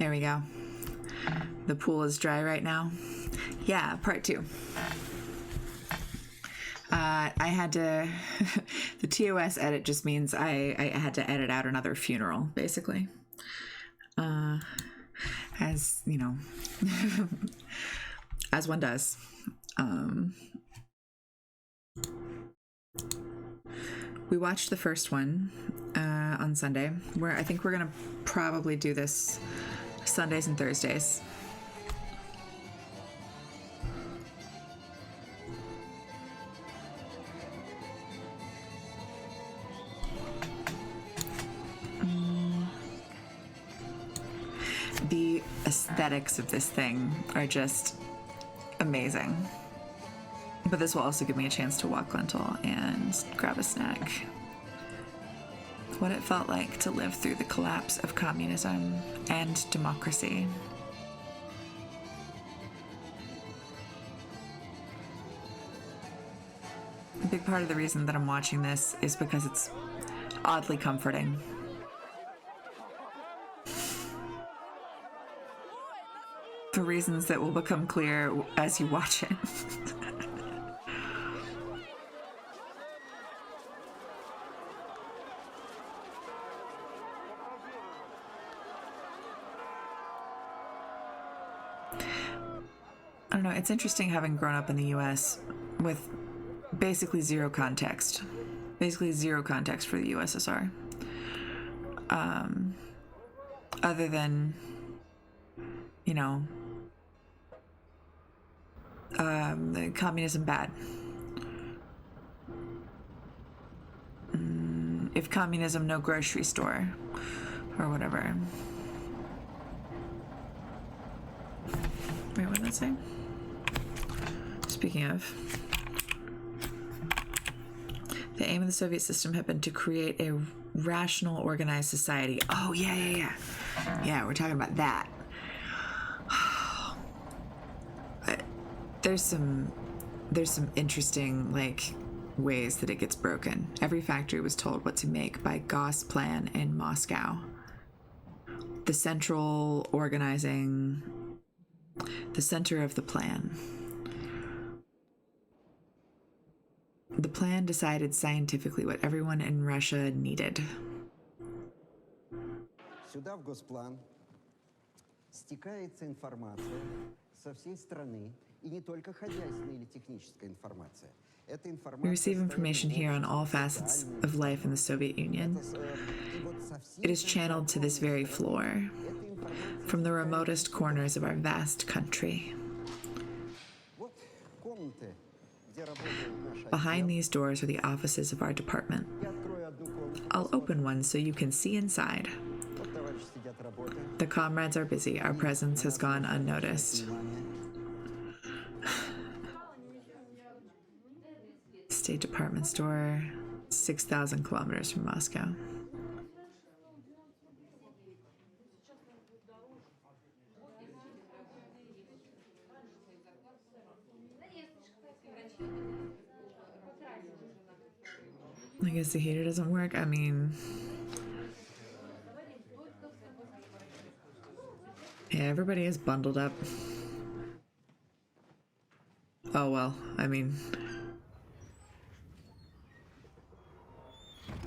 There we go. The pool is dry right now. Yeah, part 2. I had to, the TOS edit just means I had to edit out another funeral, basically. As, you know, as one does. We watched the first one on Sunday, where I think we're going to probably do this Sundays and Thursdays. The aesthetics of this thing are just amazing. But this will also give me a chance to walk Lentil and grab a snack. What it felt like to live through the collapse of communism and democracy. A big part of the reason that I'm watching this is because it's oddly comforting. For reasons that will become clear as you watch it. I don't know, it's interesting having grown up in the US with basically zero context. Basically zero context for the USSR. Other than, you know, the communism bad. If communism, no grocery store, or whatever. Wait, what did that say? Speaking of, the aim of the Soviet system had been to create a rational, organized society. Oh, yeah. Yeah, we're talking about that. There's some interesting, like, ways that it gets broken. Every factory was told what to make by Gauss plan in Moscow. The central organizing, the center of the plan. The plan decided scientifically what everyone in Russia needed. Сюда в Госплан стекается информация со всей страны, и не только хозяйственная или техническая информация. We receive information here on all facets of life in the Soviet Union. It is channeled to this very floor, from the remotest corners of our vast country. Behind these doors are the offices of our department. I'll open one so you can see inside. The comrades are busy. Our presence has gone unnoticed. State Department store, 6,000 kilometers from Moscow. I guess the heater doesn't work. I mean, yeah, everybody is bundled up. Oh well, I mean,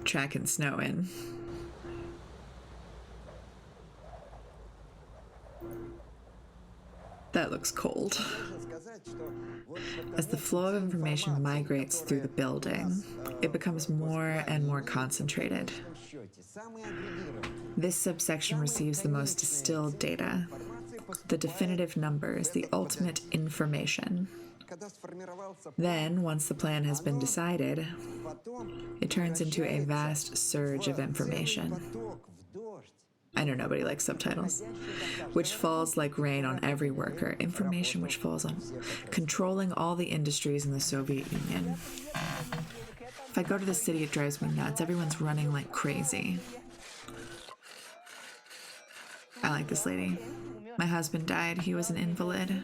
tracking snow in. That looks cold. As the flow of information migrates through the building, it becomes more and more concentrated. This subsection receives the most distilled data, the definitive numbers, the ultimate information. Then, once the plan has been decided, it turns into a vast surge of information. I know nobody likes subtitles. Which falls like rain on every worker. Information which falls on controlling all the industries in the Soviet Union. If I go to the city, it drives me nuts. Everyone's running like crazy. I like this lady. My husband died. He was an invalid.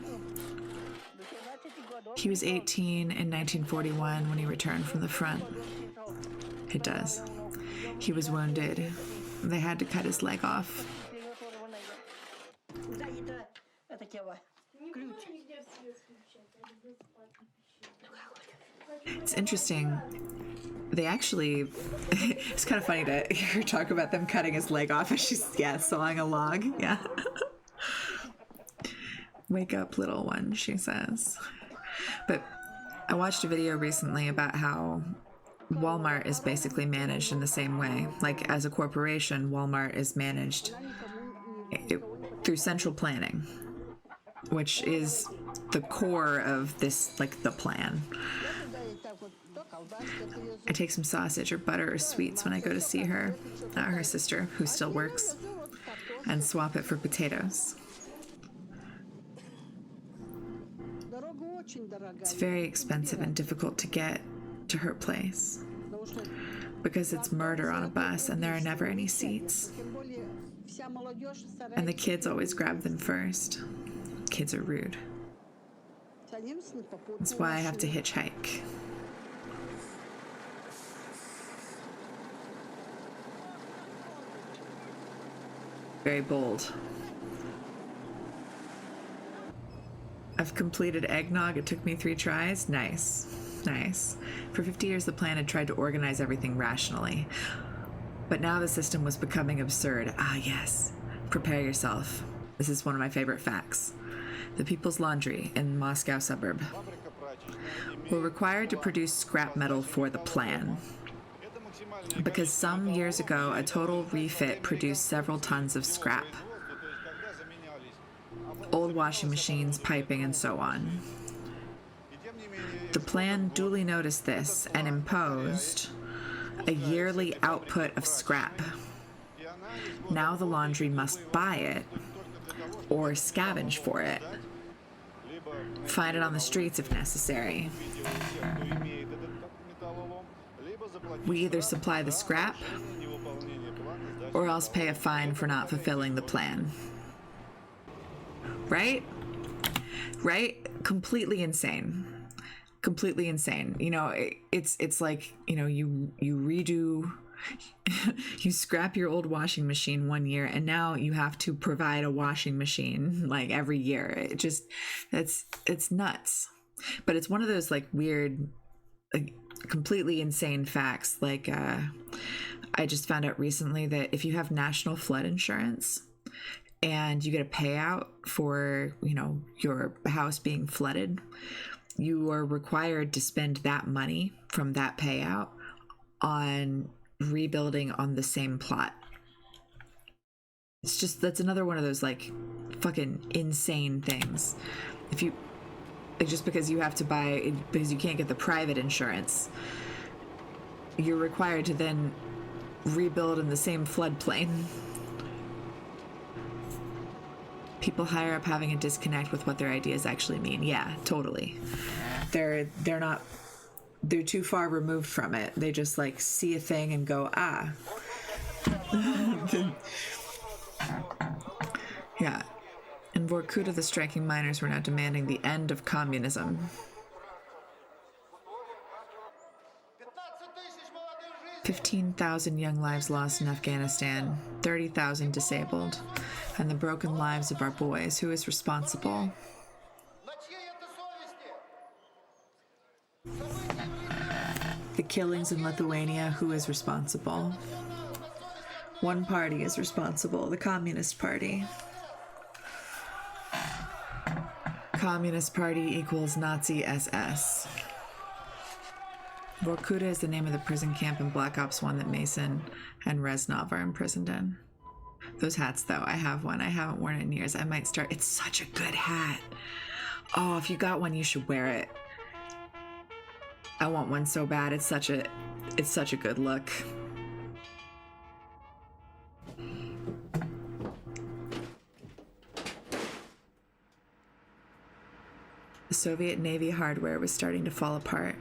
He was 18 in 1941 when he returned from the front. It does. He was wounded. They had to cut his leg off. It's interesting. They actually, it's kind of funny to hear her talk about them cutting his leg off as she's, sawing a log. Yeah. Wake up, little one, she says. But I watched a video recently about how Walmart is basically managed in the same way. Like, as a corporation, Walmart is managed through central planning, which is the core of this, like, the plan. I take some sausage or butter or sweets when I go to see her, her sister, who still works, and swap it for potatoes. It's very expensive and difficult to get to her place because it's murder on a bus and there are never any seats. And the kids always grab them first. Kids are rude. That's why I have to hitchhike. Very bold. I've completed eggnog. It took me 3 tries. Nice. Nice. For 50 years, the plan had tried to organize everything rationally. But now the system was becoming absurd. Ah, yes. Prepare yourself. This is one of my favorite facts. The People's Laundry in Moscow suburb were required to produce scrap metal for the plan. Because some years ago, a total refit produced several tons of scrap. Old washing machines, piping, and so on. The plan duly noticed this and imposed a yearly output of scrap. Now the laundry must buy it or scavenge for it. Find it on the streets if necessary. We either supply the scrap or else pay a fine for not fulfilling the plan. Right? Right? Completely insane. Completely insane. You know, it's like, you know, you redo, you scrap your old washing machine one year and now you have to provide a washing machine like every year. It just, it's nuts. But it's one of those like weird, like, completely insane facts. Like, I just found out recently that if you have national flood insurance and you get a payout for, you know, your house being flooded, you are required to spend that money from that payout on rebuilding on the same plot. It's just, that's another one of those like fucking insane things. If you, like, just because you have to buy, because you can't get the private insurance, you're required to then rebuild in the same floodplain. People higher up having a disconnect with what their ideas actually mean. Yeah, totally. They're too far removed from it. They just like see a thing and go, ah. Yeah. In Vorkuta, the striking miners were now demanding the end of communism. 15,000 young lives lost in Afghanistan, 30,000 disabled, and the broken lives of our boys. Who is responsible? The killings in Lithuania, who is responsible? One party is responsible, the Communist Party. Communist Party equals Nazi SS. Vorkuta is the name of the prison camp in Black Ops 1 that Mason and Reznov are imprisoned in. Those hats, though, I have one. I haven't worn it in years. I might start. It's such a good hat. Oh, if you got one, you should wear it. I want one so bad. It's such a good look. The Soviet Navy hardware was starting to fall apart.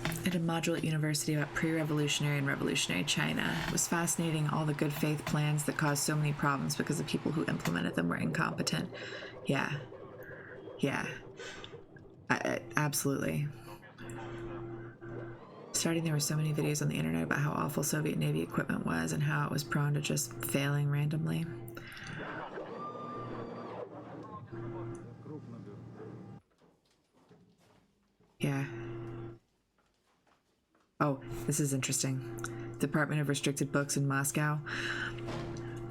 I did a module at university about pre-revolutionary and revolutionary China. It was fascinating, all the good faith plans that caused so many problems because the people who implemented them were incompetent. Yeah. Absolutely. Starting, there were so many videos on the internet about how awful Soviet Navy equipment was and how it was prone to just failing randomly. Yeah. Oh, this is interesting. Department of Restricted Books in Moscow.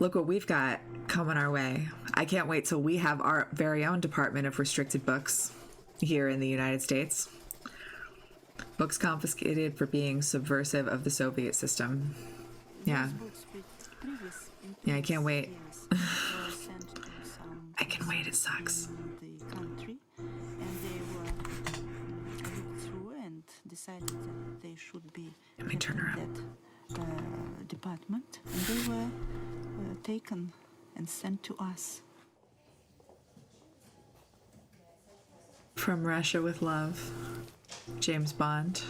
Look what we've got coming our way. I can't wait till we have our very own Department of Restricted Books here in the United States. Books confiscated for being subversive of the Soviet system. Yeah. Yeah, I can't wait. I can wait, it sucks. Decided that they should be Let me turn around. That department, and they were taken and sent to us. From Russia with Love, James Bond,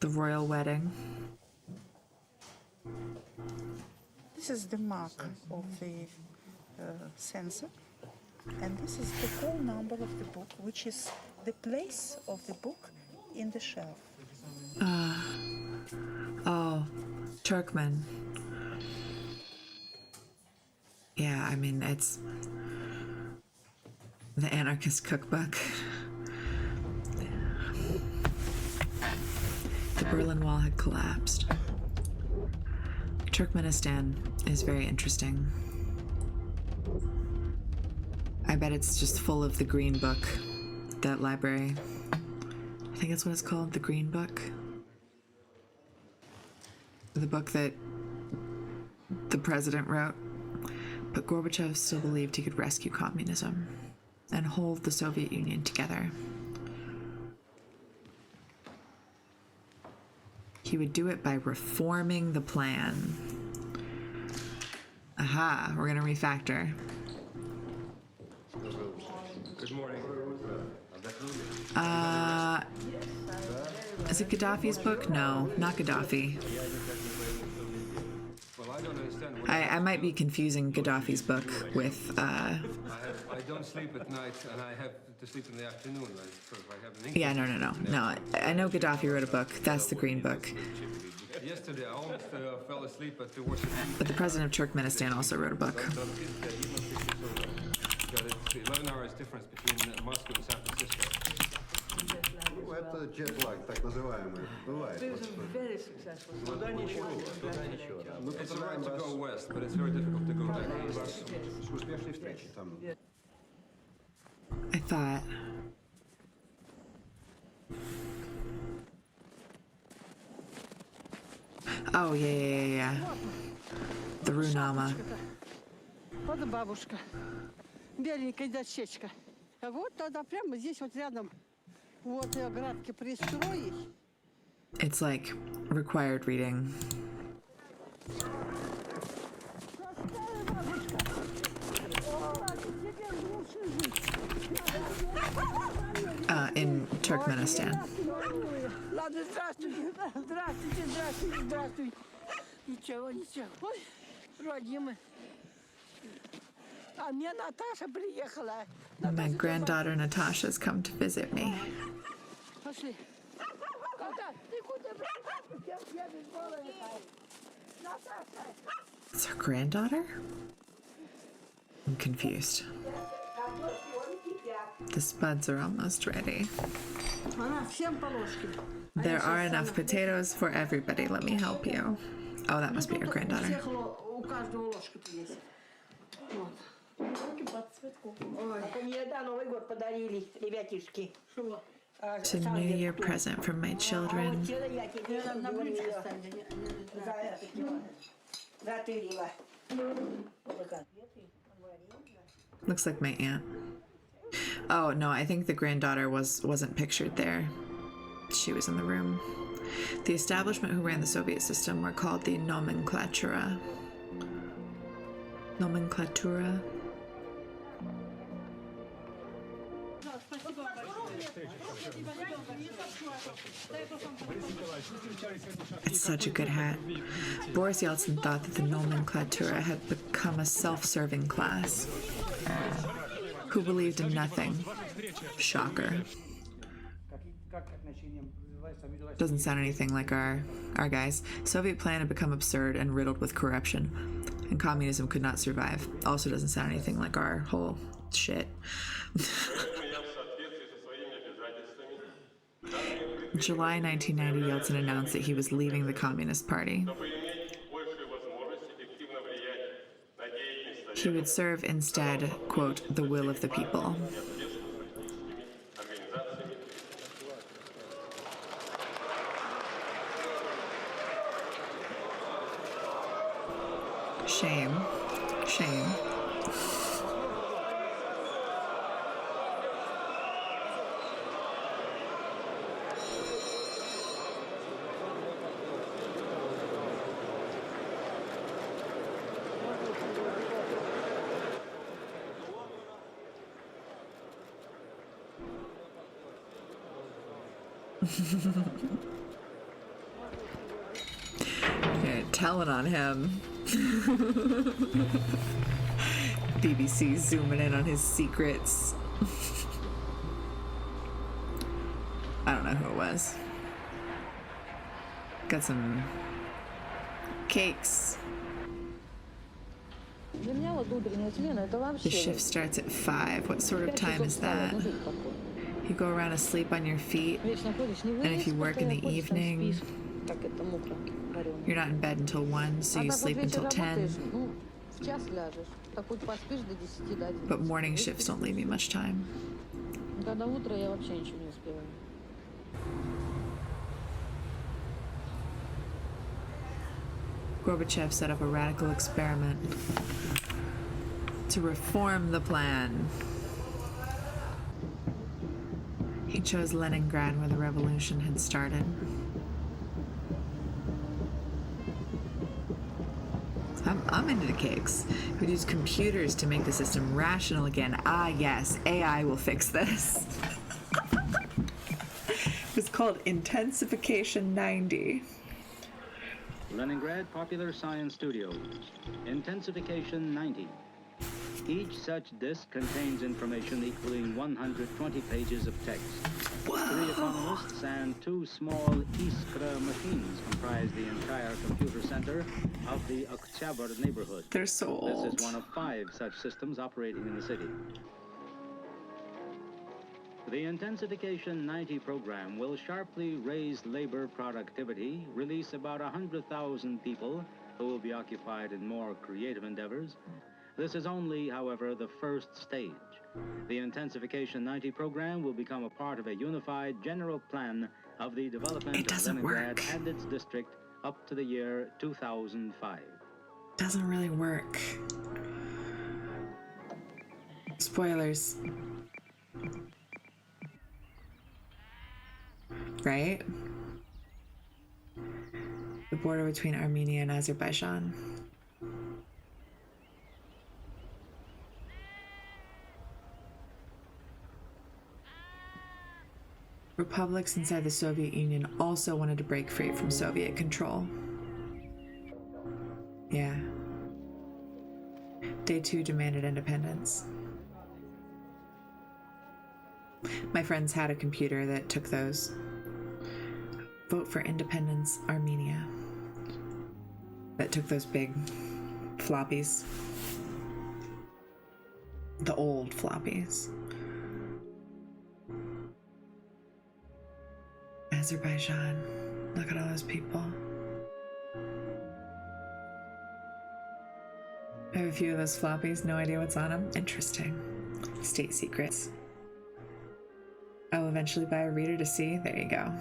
The Royal Wedding. This is the mark of the censor, and this is the whole number of the book, which is the place of the book in the shelf. Oh, Turkmen. Yeah, I mean, it's the anarchist cookbook. The Berlin Wall had collapsed. Turkmenistan is very interesting. I bet it's just full of the Green Book, that library. I think that's what it's called, the Green Book. The book that the president wrote. But Gorbachev still believed he could rescue communism and hold the Soviet Union together. He would do it by reforming the plan. Aha, we're gonna refactor. Good morning. Is it Gaddafi's book? No, not Gaddafi. Well, I don't understand what I might be confusing Gaddafi's book with, I don't sleep at night, and I have to sleep in the afternoon. So if I have an yeah, no. I know Gaddafi wrote a book. That's the Green Book. Yesterday, I almost fell asleep at the Washington. But the president of Turkmenistan also wrote a book. It's 11 hours difference between Moscow and San Francisco. Ну, это джетлаг, так называемый. Бывает. Very successful. It's right to go west, but it's very difficult to go back east. С успешной встречи там. I thought. Oh, yeah. The Runama. Вот бабушка. Беленькая дощечка. А вот тогда прямо здесь вот рядом вот оградки пристроить. It's like required reading. In Turkmenistan. Ладно, здравствуйте. Здравствуйте. Ничего. Ой, родимый. А мне Наташа приехала. My granddaughter Natasha's come to visit me. Пошли. Ты куда? Я без головы. Наташа. It's her granddaughter? I'm confused. The spuds are almost ready. Она всем по ложке. There are enough potatoes for everybody. Let me help you. Oh, that must be your granddaughter. У каждого ложка-то есть. Вот. Это мне, да, Новый год подарили, ребятишки. It's a New Year present from my children. Затырила. Looks like my aunt. Oh no, I think the granddaughter wasn't pictured there. She was in the room. The establishment who ran the Soviet system were called the Nomenklatura. Nomenklatura? It's such a good hat. Boris Yeltsin thought that the Nomenklatura had become a self-serving class who believed in nothing. Shocker. Doesn't sound anything like our guys. Soviet plan had become absurd and riddled with corruption, and communism could not survive. Also doesn't sound anything like our whole shit. In July 1990, Yeltsin announced that he was leaving the Communist Party. He would serve instead, quote, the will of the people. Shame. Shame. Yeah, telling on him. BBC zooming in on his secrets. I don't know who it was. Got some cakes. The shift starts at 5. What sort of time is that? You go around asleep on your feet, and if you work in the evening, you're not in bed until 1, so you sleep until 10. But morning shifts don't leave me much time. Gorbachev set up a radical experiment to reform the plan. He chose Leningrad, where the revolution had started. I'm into the cakes. We'd use computers to make the system rational again. Ah, yes, AI will fix this. It's called Intensification 90. Leningrad Popular Science Studio. Intensification 90. Each such disk contains information equaling 120 pages of text. Whoa. 3 economists and 2 small Iskra machines comprise the entire computer center of the Oktyabr neighborhood. They're so old. This is one of 5 such systems operating in the city. The Intensification 90 program will sharply raise labor productivity, release about 100,000 people who will be occupied in more creative endeavors. This is only, however, the first stage. The Intensification 90 program will become a part of a unified general plan of the development of Leningrad and its district up to the year 2005. Doesn't really work. Spoilers. Right? The border between Armenia and Azerbaijan. Republics inside the Soviet Union also wanted to break free from Soviet control. Yeah. They too demanded independence. My friends had a computer that took those. Vote for Independence, Armenia. That took those big floppies. The old floppies. Azerbaijan. Look at all those people. I have a few of those floppies, no idea what's on them. Interesting. State secrets. I'll eventually buy a reader to see. There you go.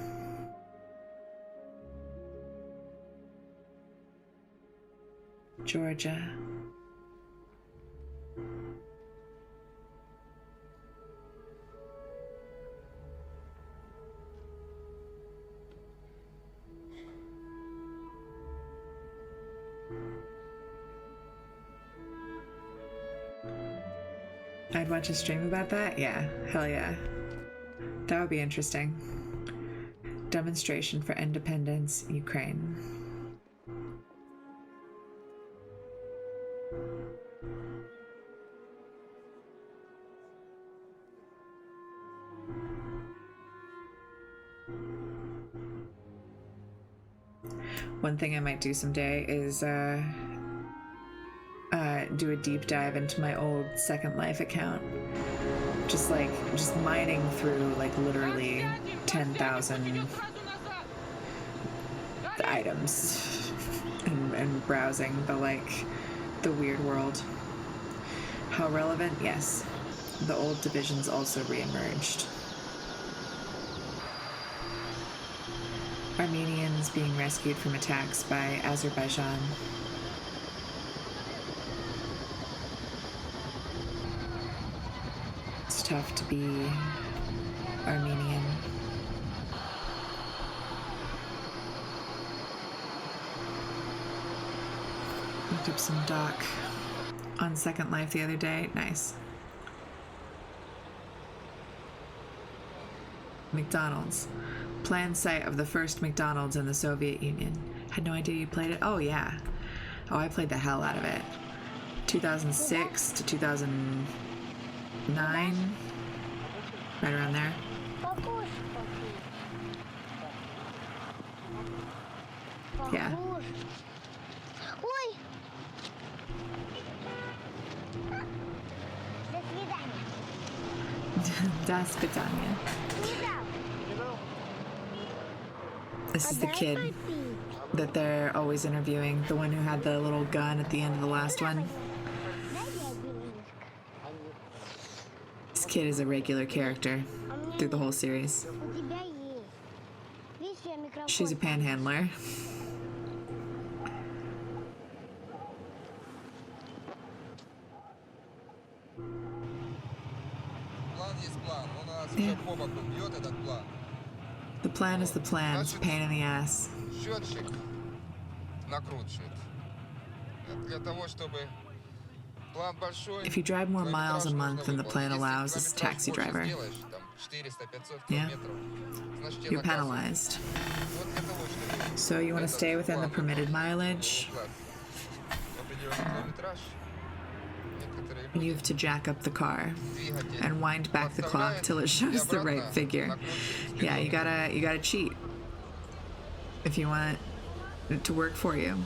Georgia. I'd watch a stream about that? Yeah, hell yeah. That would be interesting. Demonstration for independence, Ukraine. One thing I might do someday is do a deep dive into my old Second Life account. Just mining through like literally 10,000 items and browsing the weird world. How relevant? Yes. The old divisions also reemerged. Armenians being rescued from attacks by Azerbaijan. It's tough to be Armenian. Looked up some doc on Second Life the other day. Nice. McDonald's. Planned site of the first McDonald's in the Soviet Union. Had no idea you played it? Oh, yeah. Oh, I played the hell out of it. 2006 to 2009. Right around there. Yeah. Ой! До свидания. До свидания. This is the kid that they're always interviewing, the one who had the little gun at the end of the last one. This kid is a regular character through the whole series. She's a panhandler. Yeah. The plan is the plan. It's a pain in the ass. Счетчик накручивает. Для того, чтобы план большой. If you drive more miles a month than the plan allows as a taxi driver, yeah, you're penalized. So you want to stay within the permitted mileage. You have to jack up the car and wind back the clock till it shows the right figure. Yeah, you gotta cheat if you want it to work for you.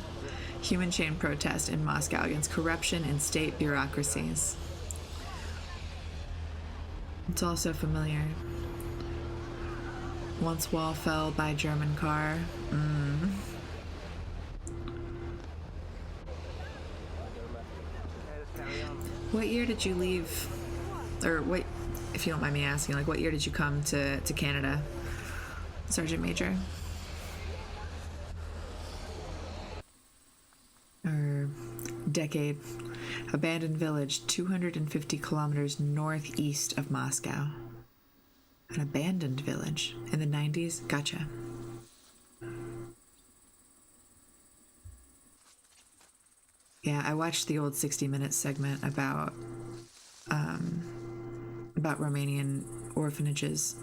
Human chain protest in Moscow against corruption in state bureaucracies. It's also familiar. Once wall fell by German car. What year did you leave? Or what, if you don't mind me asking, like what year did you come to Canada, Sergeant Major? Or decade. Abandoned village 250 kilometers northeast of Moscow. An abandoned village in the 90s? Gotcha. Yeah, I watched the old 60 Minutes segment about Romanian orphanages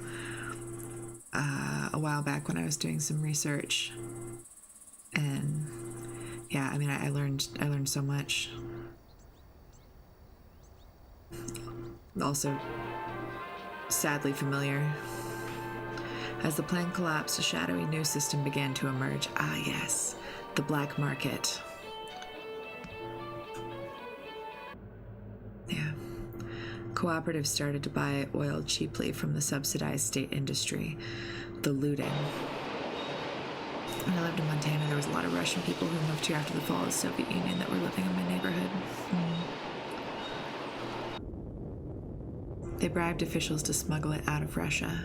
a while back when I was doing some research, and yeah, I mean, I learned so much. Also, sadly familiar. As the plan collapsed, a shadowy new system began to emerge. Ah, yes, the black market. Yeah. Cooperatives started to buy oil cheaply from the subsidized state industry. The looting. When I lived in Montana, there was a lot of Russian people who moved here after the fall of the Soviet Union that were living in my neighborhood. They bribed officials to smuggle it out of Russia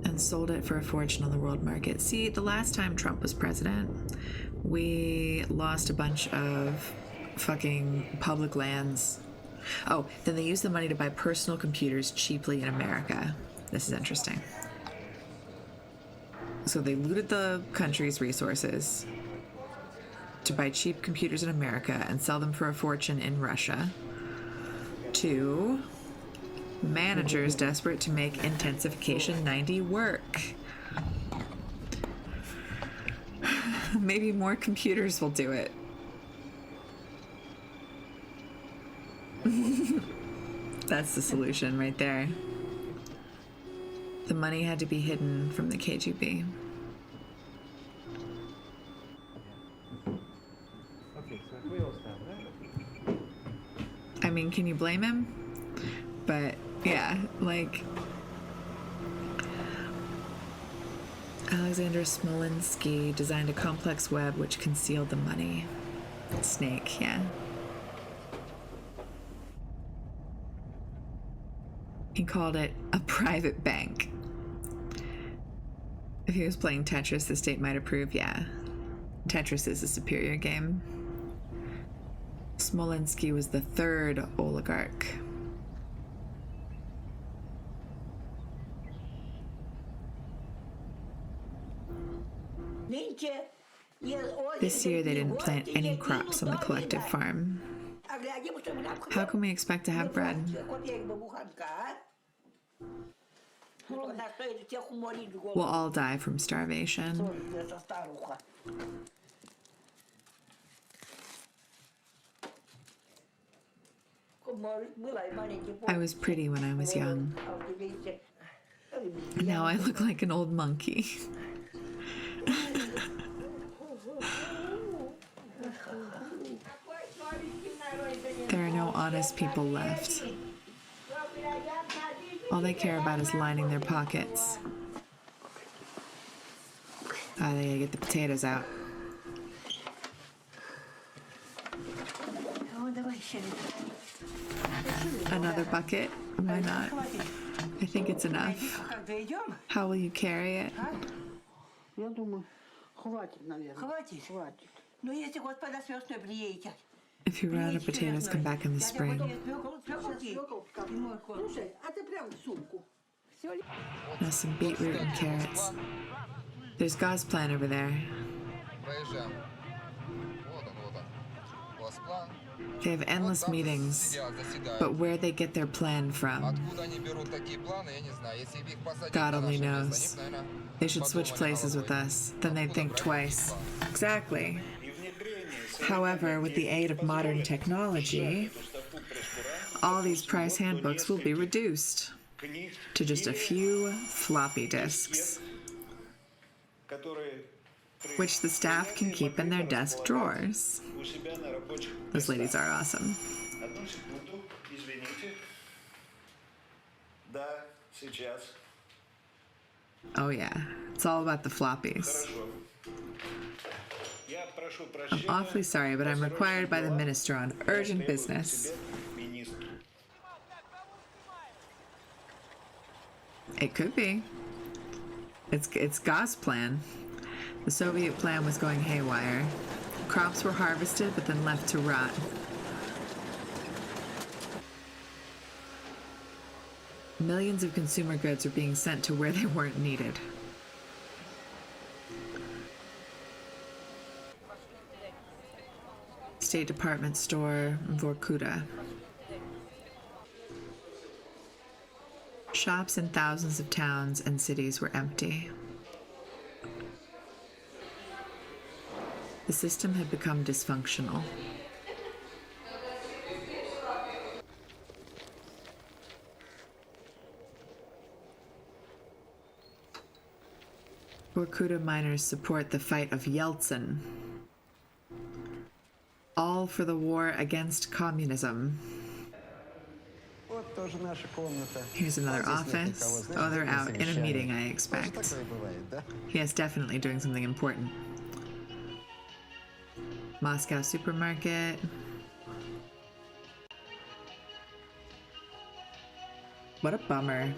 and sold it for a fortune on the world market. See, the last time Trump was president, we lost a bunch of fucking public lands. Oh, then they used the money to buy personal computers cheaply in America. This is interesting. So they looted the country's resources to buy cheap computers in America and sell them for a fortune in Russia to managers desperate to make Intensification 90 work. Maybe more computers will do it. That's the solution right there. The money had to be hidden from the KGB. I mean, can you blame him? But yeah, like Alexander Smolinski designed a complex web which concealed the money. Snake, yeah. He called it a private bank. If he was playing Tetris, the state might approve, yeah. Tetris is a superior game. Smolinski was the third oligarch. This year they didn't plant any crops on the collective farm. How can we expect to have bread? We'll all die from starvation. I was pretty when I was young. Now I look like an old monkey. There are no honest people left. All they care about is lining their pockets. Ah, they gotta get the potatoes out. Another bucket? Why not? I think it's enough. How will you carry it? Я думаю, хватит, наверное. Хватит? Хватит. Ну, если Господа с весной приедете. If you run out of potatoes, come back in the spring. Слушай, а ты прям в сумку. Now some beetroot and carrots. There's God's plan over there. Проезжаем. Вот он. У вас план. They have endless meetings, but where they get their plan from, Откуда они берут такие планы, я не знаю. Если их посадить God на only наше knows. место, они, наверное, They should switch places with us. Then they'd think twice. Exactly. However, with the aid of modern technology, all these price handbooks will be reduced to just a few floppy disks, which the staff can keep in their desk drawers. Those ladies are awesome. Oh yeah, it's all about the floppies. I'm awfully sorry, but I'm required by the minister on urgent business. It could be. It's God's plan. The Soviet plan was going haywire. Crops were harvested, but then left to rot. Millions of consumer goods are being sent to where they weren't needed. State Department store in Vorkuta. Shops in thousands of towns and cities were empty. The system had become dysfunctional. Vorkuta miners support the fight of Yeltsin. All for the war against communism. Here's another office. Oh, they're out in a meeting, I expect. Yes, definitely doing something important. Moscow supermarket. What a bummer.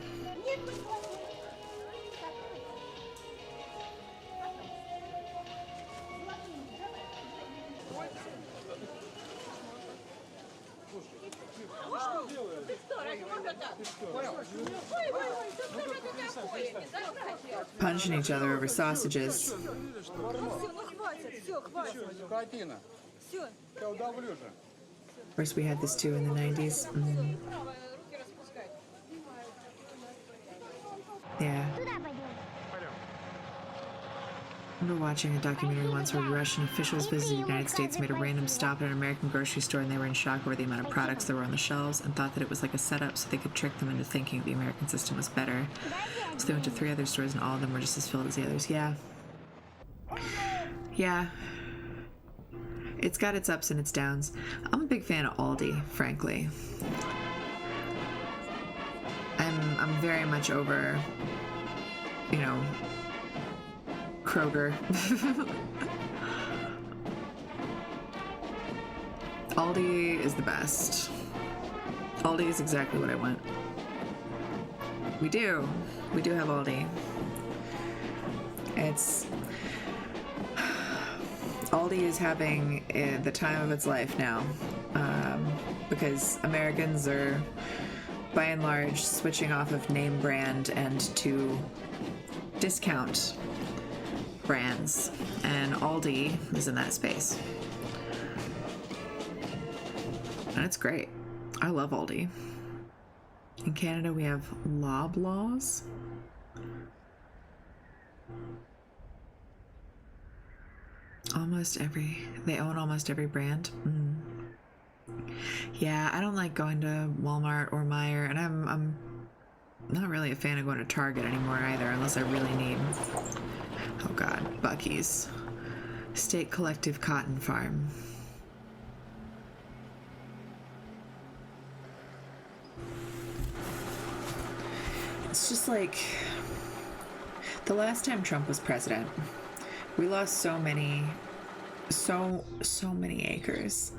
Punching each other over sausages. Of course, we had this too in the 90s. Yeah. remember watching a documentary once where Russian officials visited the United States, made a random stop at an American grocery store, and they were in shock over the amount of products that were on the shelves and thought that it was like a setup so they could trick them into thinking the American system was better. So they went to 3 other stores and all of them were just as filled as the others. Yeah. Yeah. It's got its ups and its downs. I'm a big fan of Aldi, frankly. I'm very much over, you know, Kroger. Aldi is the best. Aldi is exactly what I want. We do have Aldi. Aldi is having the time of its life now, because Americans are, by and large, switching off of name brand and to discount brands, and Aldi is in that space. And it's great. I love Aldi. In Canada, we have Loblaws. They own almost every brand. Yeah, I don't like going to Walmart or Meijer, and I'm not really a fan of going to Target anymore either, unless I really need, oh God, Buc-ee's. State Collective Cotton Farm. It's just like, the last time Trump was president, we lost so many acres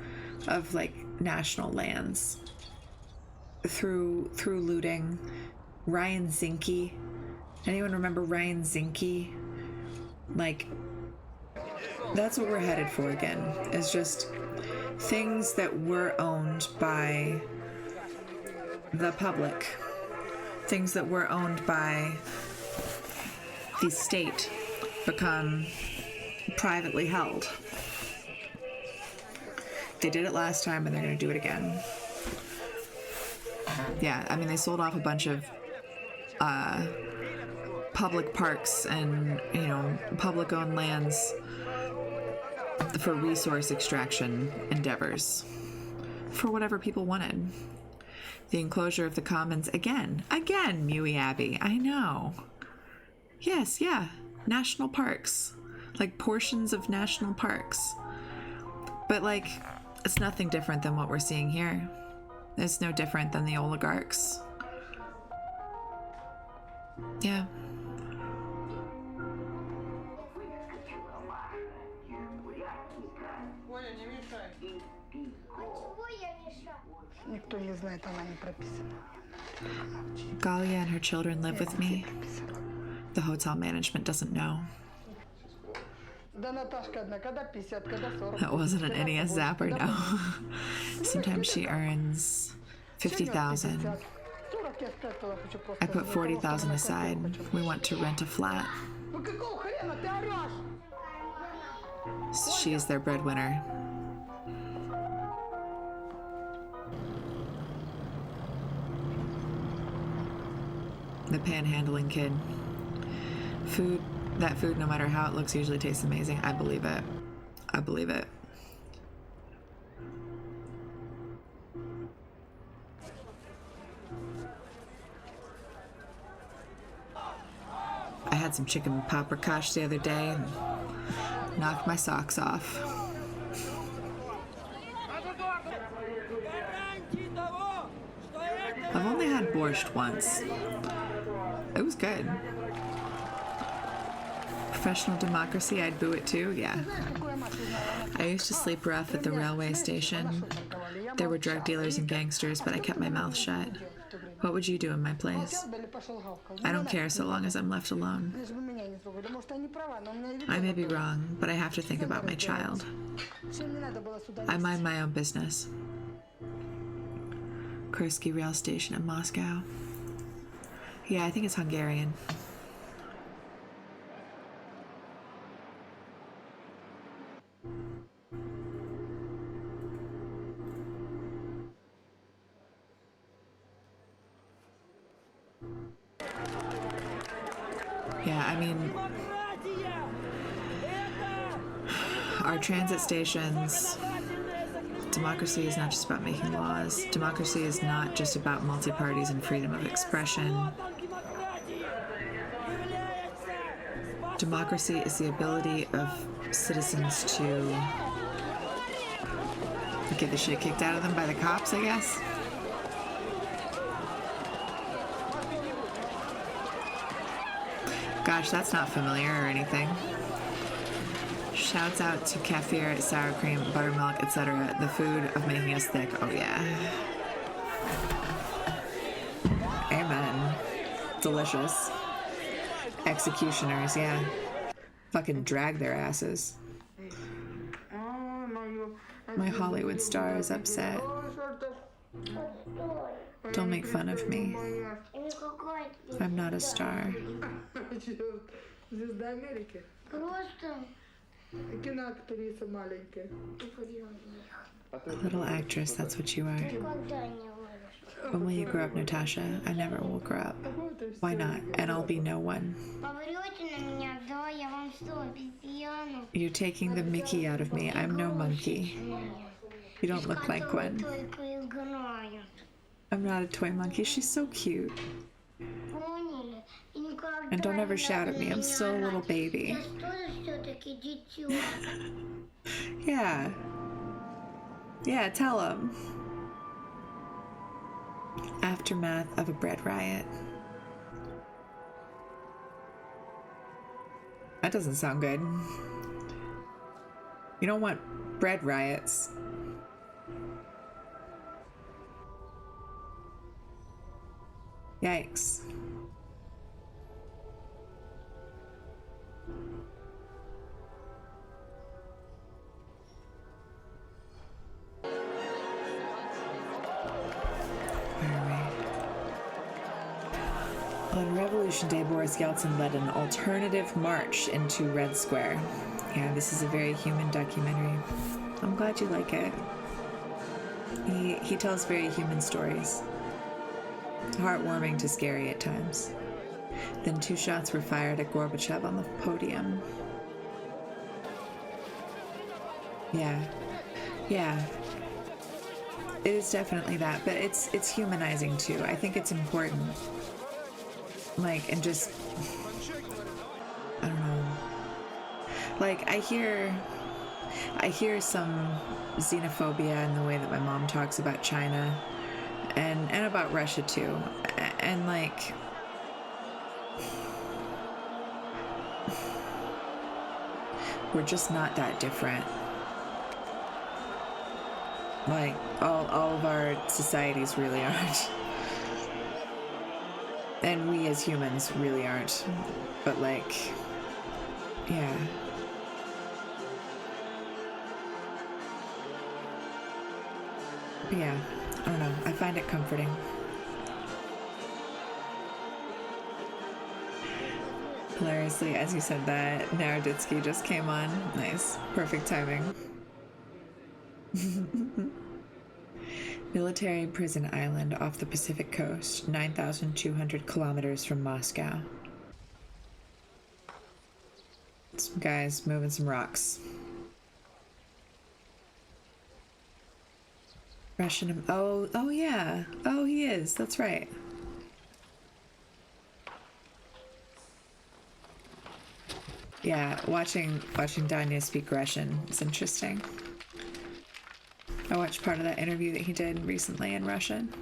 of like national lands through looting. Ryan Zinke. Anyone remember Ryan Zinke? Like, that's what we're headed for again. It's just things that were owned by the public, things that were owned by the state become privately held. They did it last time and they're going to do it again. Yeah, I mean, they sold off a bunch of public parks and, you know, public-owned lands for resource extraction endeavors for whatever people wanted. The enclosure of the commons, again, Muey Abbey, I know. Yes, yeah, national parks, like portions of national parks. But like, it's nothing different than what we're seeing here. It's no different than the oligarchs. Yeah. Никто не знает, она не прописана. Galia and her children live with me. The hotel management doesn't know. Да, Наташка одна, когда 50, когда 40. That wasn't an NES zapper, no. Sometimes she earns 50,000. I put 40,000 aside. We want to rent a flat. She is their breadwinner. The panhandling kid. That food, no matter how it looks, usually tastes amazing. I believe it. I believe it. I had some chicken paprikash the other day and knocked my socks off. I've only had borscht once. It was good. Professional democracy, I'd boo it too, yeah. I used to sleep rough at the railway station. There were drug dealers and gangsters, but I kept my mouth shut. What would you do in my place? I don't care so long as I'm left alone. I may be wrong, but I have to think about my child. I mind my own business. Kursky rail station in Moscow. Yeah, I think it's Hungarian. Yeah, I mean, Our transit stations. Democracy is not just about making laws. Democracy is not just about multi-parties and freedom of expression. Democracy is the ability of citizens to get the shit kicked out of them by the cops, I guess. Gosh, that's not familiar or anything. Shouts out to kefir, sour cream, buttermilk, etc. The food of making us thick. Oh yeah. Amen. Delicious. Executioners, yeah. Fucking drag their asses. My Hollywood star is upset. Don't make fun of me. I'm not a star. A little actress, that's what you are. When will you grow up, Natasha? I never will grow up. Why not? And I'll be no one. You're taking the Mickey out of me. I'm no monkey. You don't look like one. I'm not a toy monkey. She's so cute. And don't ever shout at me. I'm still a little baby. Yeah. Yeah, tell him. Aftermath of a bread riot. That doesn't sound good. You don't want bread riots. Yikes. On Revolution Day, Boris Yeltsin led an alternative march into Red Square. Yeah, this is a very human documentary. I'm glad you like it. He tells very human stories. Heartwarming to scary at times. Then 2 shots were fired at Gorbachev on the podium. Yeah. Yeah. It is definitely that, but it's humanizing too. I think it's important. Like, and just, I don't know. Like, I hear some xenophobia in the way that my mom talks about China and about Russia too. And like, we're just not that different. Like, all of our societies really aren't. And we as humans really aren't. But like, yeah. But yeah, I don't know. I find it comforting. Hilariously, as you said that, Naroditsky just came on. Nice. Perfect timing. Military prison island off the Pacific coast, 9,200 kilometers from Moscow. Some guys moving some rocks. Russian. Oh yeah. Oh, he is. That's right. Yeah, watching Danya speak Russian is interesting. I watched part of that interview that he did recently in Russian.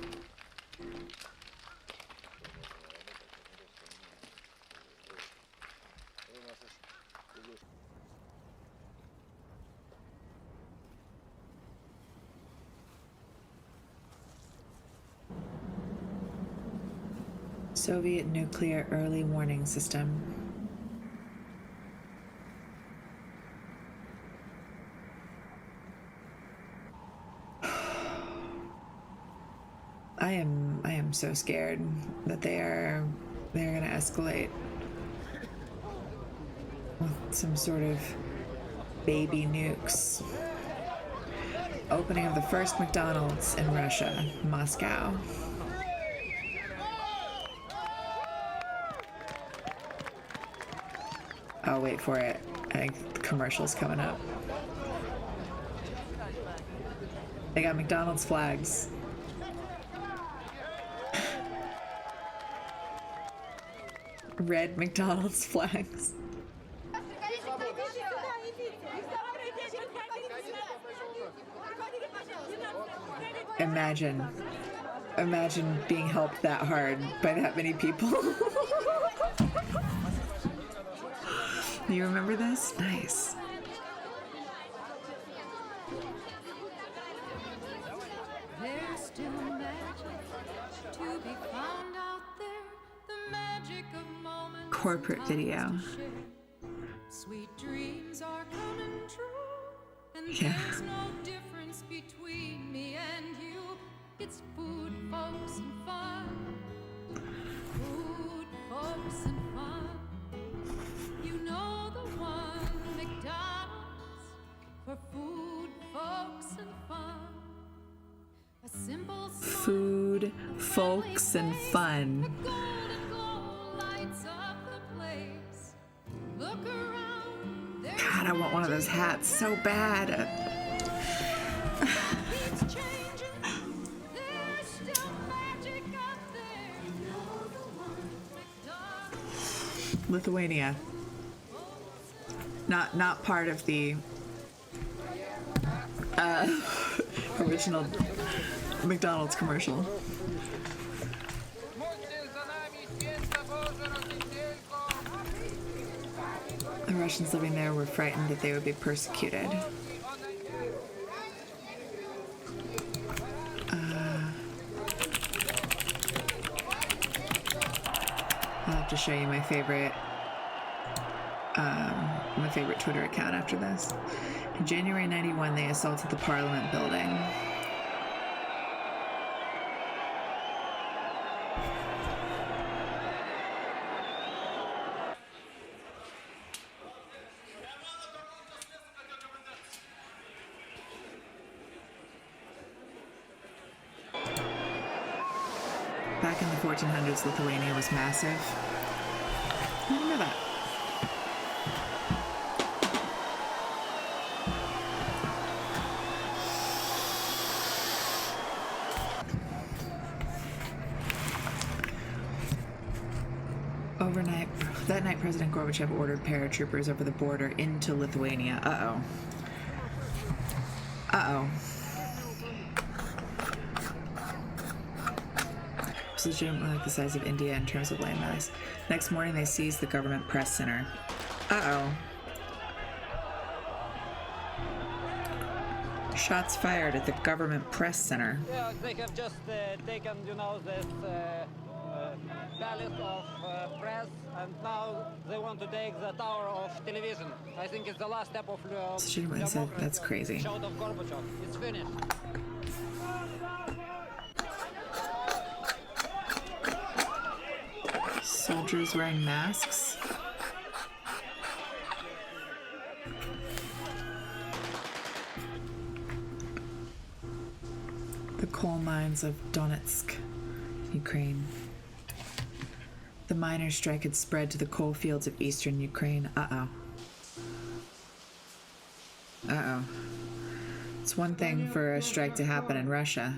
Soviet nuclear early warning system. I am so scared that they're gonna escalate with some sort of baby nukes. Opening of the first McDonald's in Russia, Moscow. Oh, wait for it. I think the commercial's coming up. They got McDonald's flags. Red McDonald's flags. Imagine being helped that hard by that many people. You remember this? Nice. There's still magic to be found out there, the magic of moments. Corporate video. Sweet dreams are coming true, and Yeah. there's no difference between me and you. It's food, folks, and fun. Food, folks, and fun. You know the one, McDonald's, for food, folks, and fun. A simple smile, Food, folks, and fun. the golden glow lights up the place. Look around, there's God, I want one of those hats so bad. keeps changing. There's still magic out there. You know the one, McDonald's. Lithuania. Not part of the original McDonald's commercial. The Russians living there were frightened that they would be persecuted. I'll have to show you my favorite Twitter account after this. In January 91, they assaulted the Parliament building. Back in the 1400s, Lithuania was massive. I didn't know that. That night, President Gorbachev ordered paratroopers over the border into Lithuania. Uh-oh. It was legitimately like the size of India in terms of landmass. Next morning, they seized the government press center. Uh-oh. Shots fired at the government press center. Yeah, they have just taken, this palace of press, and now they want to take the tower of television. I think it's the last step of Legitimately said, that's crazy. Shot of Gorbachev. It's finished. Soldiers wearing masks. The coal mines of Donetsk, Ukraine. The miners' strike had spread to the coal fields of eastern Ukraine. Uh-oh. It's one thing for a strike to happen in Russia.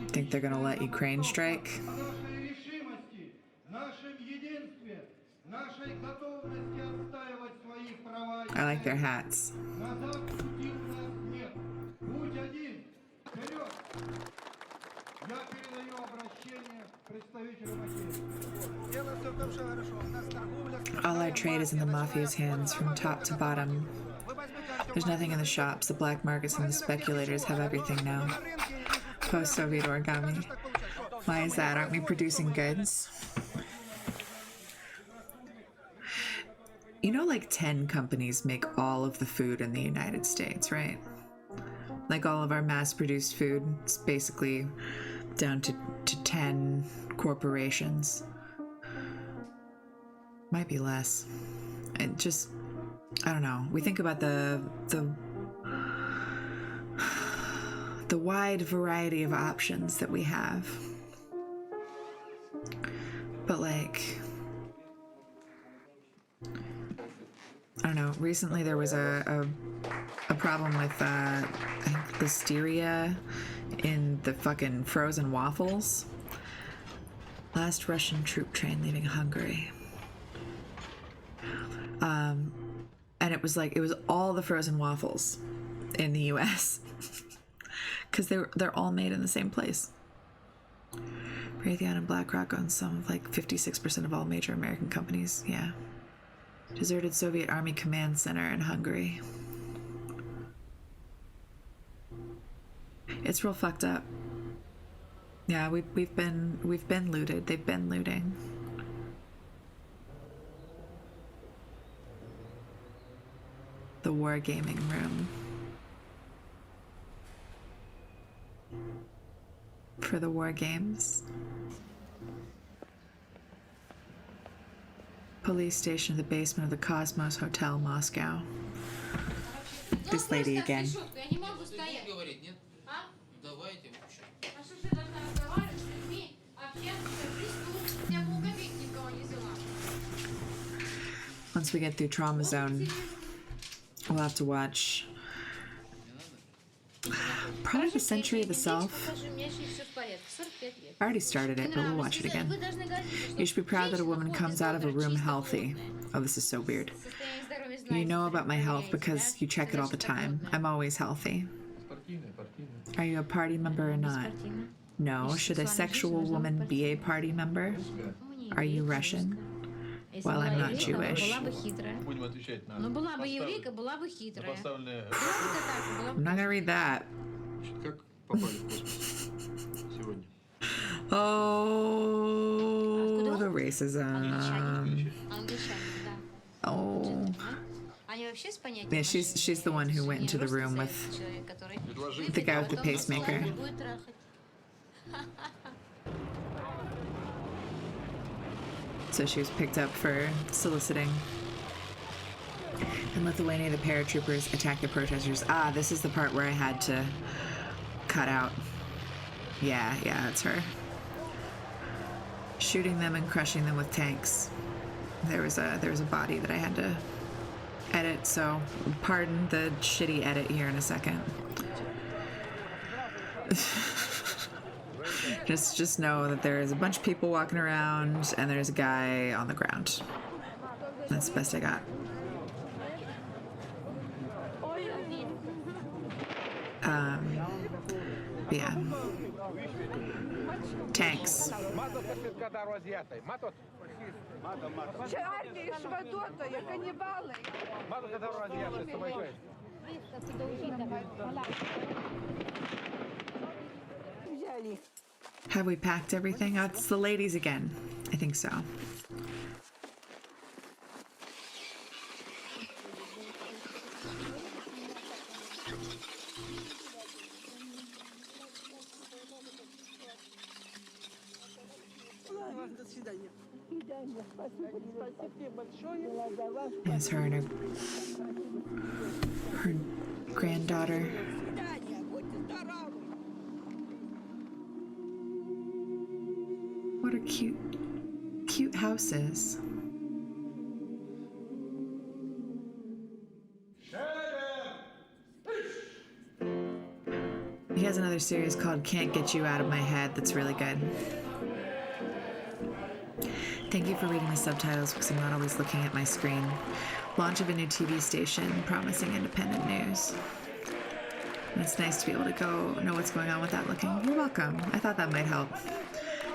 Think they're gonna let Ukraine strike? I like their hats. All our trade is in the mafia's hands, from top to bottom. There's nothing in the shops. The black markets and the speculators have everything now. Post-Soviet origami. Why is that? Aren't we producing goods? You know, like 10 companies make all of the food in the United States, right? Like all of our mass-produced food, it's basically down to 10 corporations. Might be less. I don't know. We think about the wide variety of options that we have. But like, I don't know, recently there was a problem with, I think, listeria in the fucking frozen waffles. Last Russian troop train leaving Hungary. And it was like, it was all the frozen waffles in the US. Because they're all made in the same place. Raytheon and BlackRock own some of like 56% of all major American companies. Yeah. Deserted Soviet Army Command Center in Hungary. It's real fucked up. Yeah, we've been looted. They've been looting. The wargaming room. For the war games. Police station in the basement of the Cosmos Hotel, Moscow. This lady again. Once we get through Traumazone, we'll have to watch probably The Century of the Self. I already started it, but we'll watch it again. You should be proud that a woman comes out of a room healthy. Oh, this is so weird. You know about my health because you check it all the time. I'm always healthy. Are you a party member or not? No. Should a sexual woman be a party member? Are you Russian? Well, I'm not Jewish. I'm not gonna read that. Oh, the racism. Oh. Yeah, she's the one who went into the room with the guy with the pacemaker. So she was picked up for soliciting. In Lithuania, the paratroopers attacked the protesters. Ah, this is the part where I had to cut out. Yeah, that's her. Shooting them and crushing them with tanks. There was a body that I had to edit, so pardon the shitty edit here in a second. Just know that there's a bunch of people walking around and there's a guy on the ground. That's the best I got. Yeah. Tanks. Have we packed everything? Oh, it's the ladies again. I think so. It's her and her granddaughter. What are cute houses. He has another series called Can't Get You Out of My Head that's really good. Thank you for reading the subtitles because I'm not always looking at my screen. Launch of a new TV station promising independent news. And it's nice to be able to go know what's going on without looking. You're welcome. I thought that might help.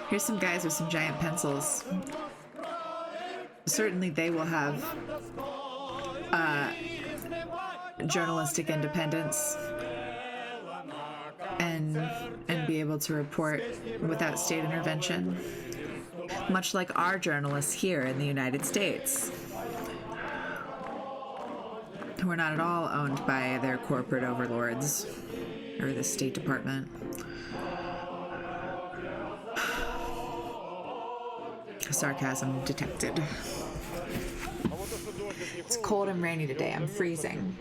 Here's some guys with some giant pencils. Certainly they will have journalistic independence and be able to report without state intervention. Much like our journalists here in the United States, who are not at all owned by their corporate overlords or the State Department. Sarcasm detected. It's cold and rainy today. I'm freezing.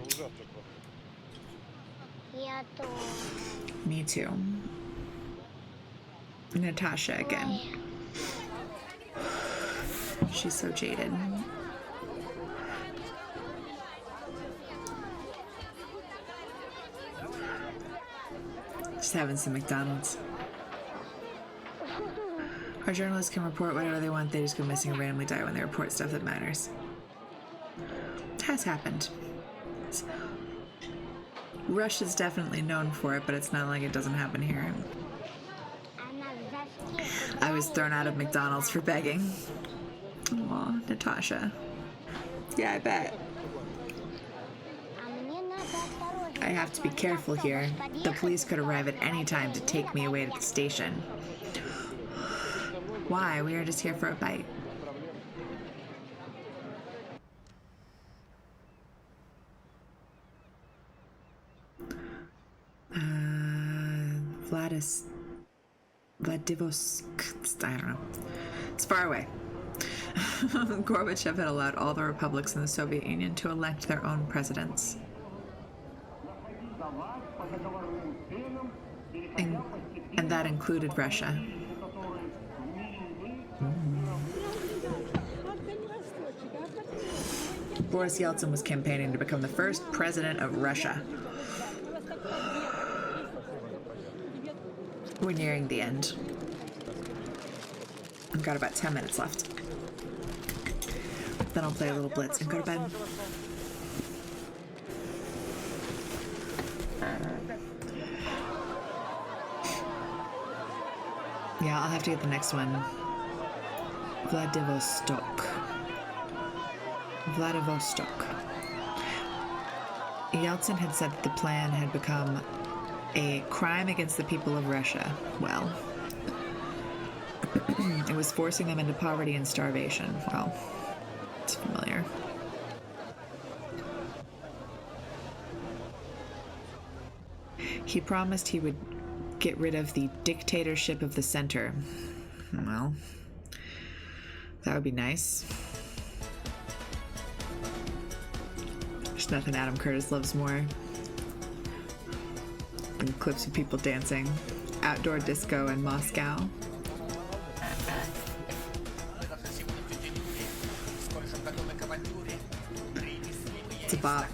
Me too. Natasha again. She's so jaded. Just having some McDonald's. Our journalists can report whatever they want. They just go missing or randomly die when they report stuff that matters. It has happened. Russia's definitely known for it, but it's not like it doesn't happen here. I was thrown out of McDonald's for begging. Aw, Natasha. Yeah, I bet. I have to be careful here. The police could arrive at any time to take me away to the station. Why? We are just here for a bite. Vladivostok. I don't know. It's far away. Gorbachev had allowed all the republics in the Soviet Union to elect their own presidents. And that included Russia. Boris Yeltsin was campaigning to become the first president of Russia. We're nearing the end. I've got about 10 minutes left. Then I'll play a little blitz and go to bed. Yeah, I'll have to get the next one. Vladivostok. Yeltsin had said that the plan had become a crime against the people of Russia. Well, it was forcing them into poverty and starvation. Well, it's familiar. He promised he would get rid of the dictatorship of the center. Well, that would be nice. There's nothing Adam Curtis loves more than clips of people dancing. Outdoor disco in Moscow. It's a bop.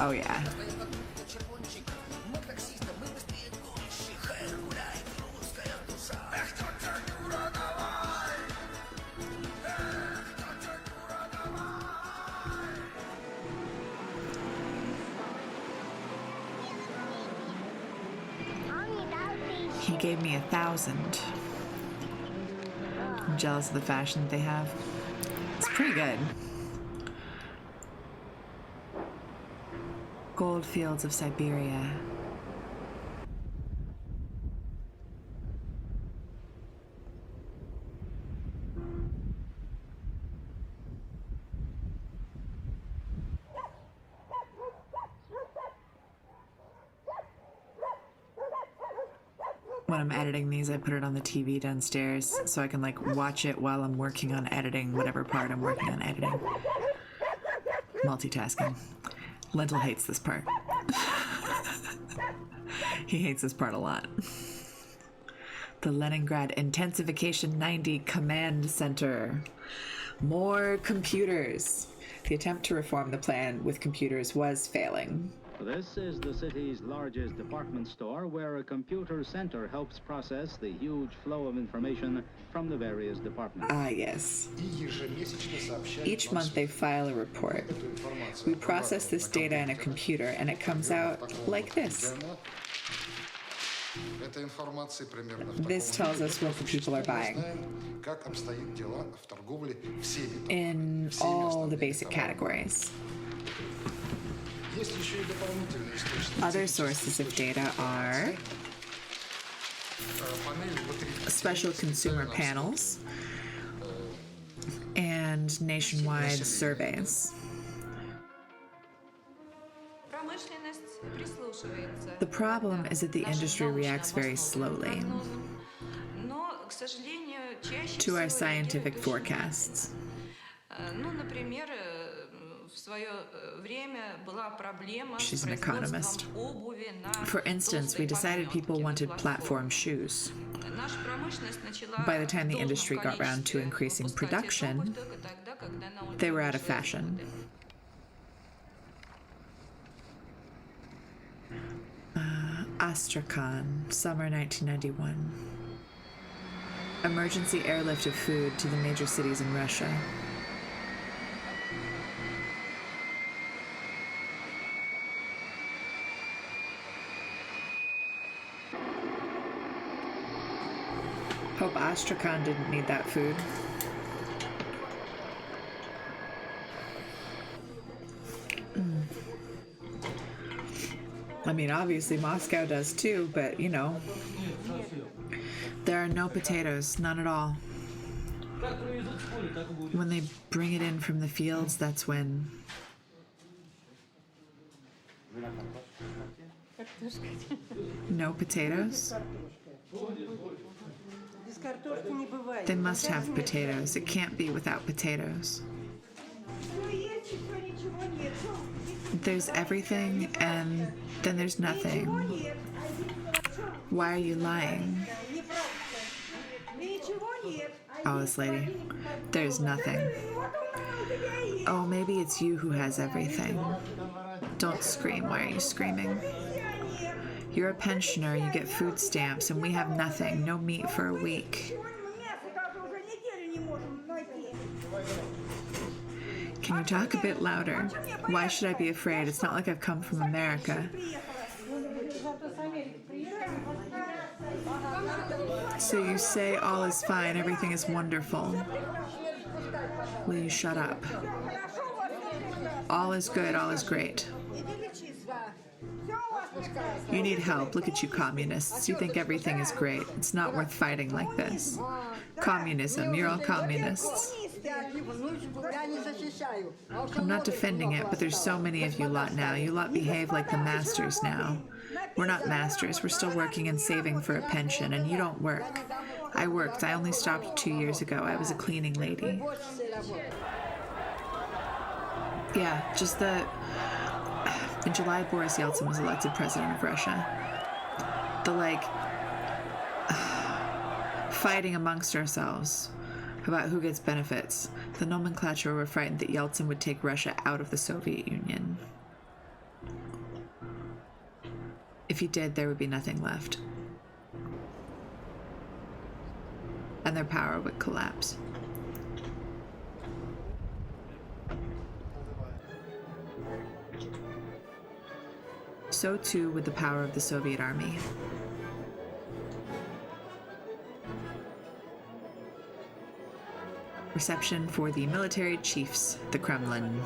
Oh yeah. He gave me 1,000. I'm jealous of the fashion that they have. It's pretty good. Gold fields of Siberia. When I'm editing these, I put it on the TV downstairs so I can like watch it while I'm working on editing whatever part I'm working on editing. Multitasking. Lentil hates this part. He hates this part a lot. The Leningrad Intensification 90 Command Center. More computers. The attempt to reform the plan with computers was failing. This is the city's largest department store, where a computer center helps process the huge flow of information from the various departments. Ah, yes. Each month they file a report. We process this data in a computer, and it comes out like this. This tells us what the people are buying in all the basic categories. Other sources of data are special consumer panels and nationwide surveys. The problem is that the industry reacts very slowly to our scientific forecasts. She's an economist. For instance, we decided people wanted platform shoes. By the time the industry got round to increasing production, they were out of fashion. Astrakhan, summer 1991. Emergency airlift of food to the major cities in Russia. Hope Astrakhan didn't need that food. I mean, obviously Moscow does too, but you know, there are no potatoes, none at all. When they bring it in from the fields, that's when. No potatoes? They must have potatoes. It can't be without potatoes. There's everything and then there's nothing. Why are you lying? Oh, this lady. There's nothing. Oh, maybe it's you who has everything. Don't scream. Why are you screaming? You're a pensioner, you get food stamps, and we have nothing. No meat for a week. Can you talk a bit louder? Why should I be afraid? It's not like I've come from America. So you say all is fine, everything is wonderful. Will you shut up? All is good, all is great. You need help. Look at you communists. You think everything is great. It's not worth fighting like this. Communism. You're all communists. I'm not defending it, but there's so many of you lot now. You lot behave like the masters now. We're not masters. We're still working and saving for a pension, and you don't work. I worked. I only stopped 2 years ago. I was a cleaning lady. Yeah, just the... In July, Boris Yeltsin was elected president of Russia. The, fighting amongst ourselves about who gets benefits. The nomenclature were frightened that Yeltsin would take Russia out of the Soviet Union. If he did, there would be nothing left. And their power would collapse. So too would the power of the Soviet army. Reception for the military chiefs, the Kremlin,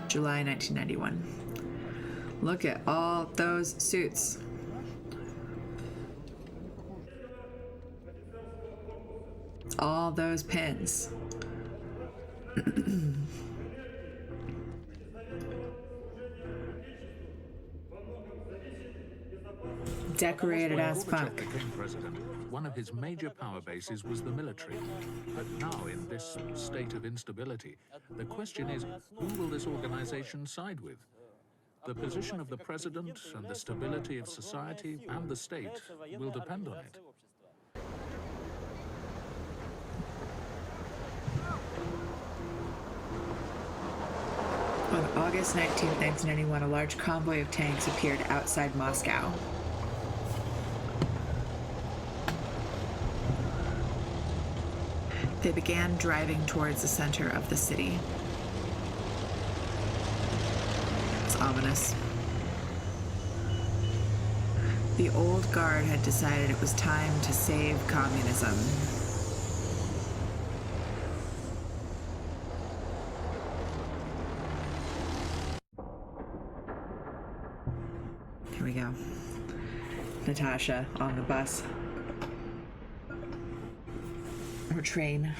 July 1991. Look at all those suits. All those pins. Decorated as fuck. Became president, one of his major power bases was the military. But now, in this state of instability, the question is, who will this organization side with? The position of the president and the stability of society and the state will depend on it. On August 19, 1991, a large convoy of tanks appeared outside Moscow. They began driving towards the center of the city. It's ominous. The old guard had decided it was time to save communism. Here we go. Natasha on the bus. Or train.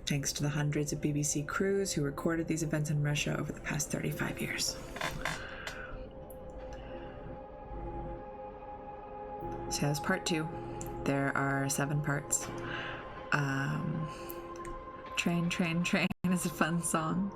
Thanks to the hundreds of BBC crews who recorded these events in Russia over the past 35 years. So that's part 2. There are 7 parts. Train, Train, Train is a fun song.